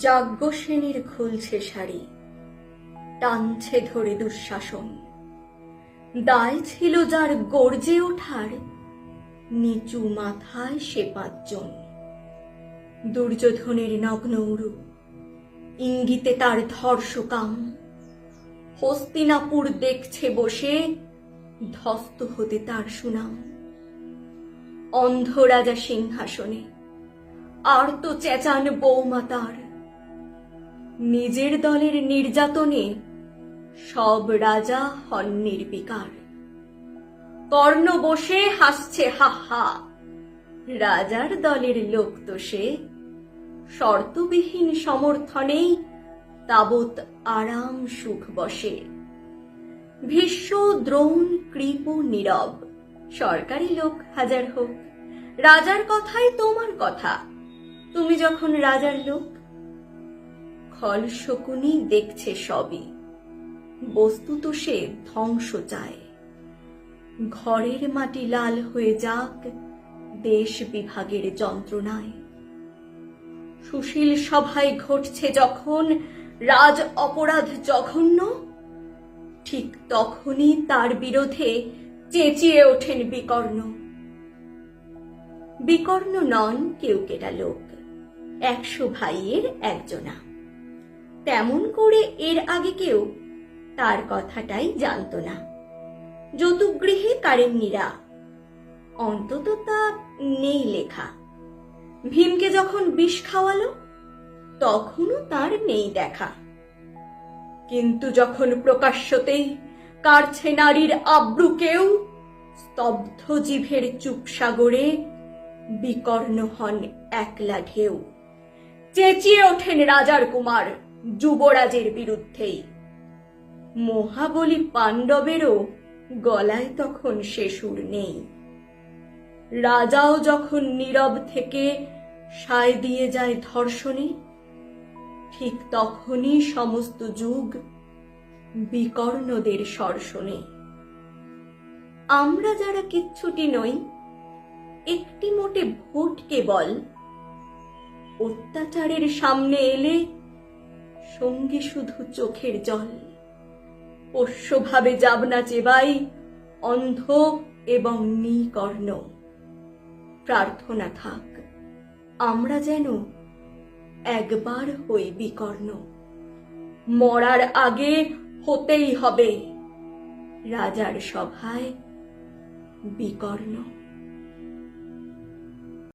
যাজ্ঞসেনীর খুলছে শাড়ি, টানছে ধরে দুঃশাসন। দায় ছিল যার গর্জে ওঠার, নিচু মাথায় সে ৫ জন। দুর্যোধনের নগ্ন উরু, ইঙ্গিতে তার ধর্ষকাম। হস্তিনাপুর দেখছে বসে, ধস্ত হতে তার সুনাম। অন্ধ রাজা সিংহাসনে, আর তো চেঁচান বৌমা তার। নিজের দলের নির্যাতনে সব রাজা হন নির্বিকার। কর্ণ বসে হাসছে হা হা, রাজার দলের লোক তো সে। শর্তবিহীন সমর্থনেই তাবৎ আরাম সুখ বসে। ভীষ্ম, দ্রোণ, কৃপ, নীরব, সরকারি লোক হাজার হোক, রাজার কথাই তোমার কথা, তুমি যখন রাজার লোক। খল শকুনি দেখছে সবই, বস্তুত সে ধ্বংস চায়। ঘরের মাটি লাল হয়ে যাক দেশ বিভাগের যন্ত্রণায়। সুশীল সভায় ঘটছে যখন রাজ অপরাধ জঘন্য, ঠিক তখনই তার বিরোধে চেঁচিয়ে ওঠেন বিকর্ণ। বিকর্ণ নন কেউ কেটা লোক, ১০০ ভাইয়ের একজনা। তেমন করে এর আগে কেউ তার কথাটাই জানত না। যতুগৃহে কারেন্নিরা, অন্তত তা নেই লেখা। ভীমকে যখন বিষ খাওয়ালো, তখনও তার নেই দেখা। কিন্তু যখন প্রকাশ্যতেই কাড়ছে নারীর আব্রু কেউ, স্তব্ধ জিভের চুপ সাগরে বিকর্ণ হন একলা ঢেউ। চেঁচিয়ে ওঠেন রাজার কুমার যুবরাজের বিরুদ্ধেই। মহাবলী পাণ্ডবেরও গলায় তখন সে সুর নেই। রাজাও যখন নীরব থেকে সায় দিয়ে যায় ধর্ষণে, ঠিক তখনই সমস্ত যুগ বিকর্ণদের স্বর-শোনে। আমরা যারা কিচ্ছুটি নই, একটি মোটে ভোট কেবল, অত্যাচারের সামনে এলে সঙ্গে শুধু চোখের জল। পোষ্যভাবে যাবনা চেবাই অন্ধ এবং নিকর্ণ। প্রার্থনা থাক আমরা যেন একবার হই বিকর্ণ। মরার আগে হতেই হবে রাজার সভায় বিকর্ণ।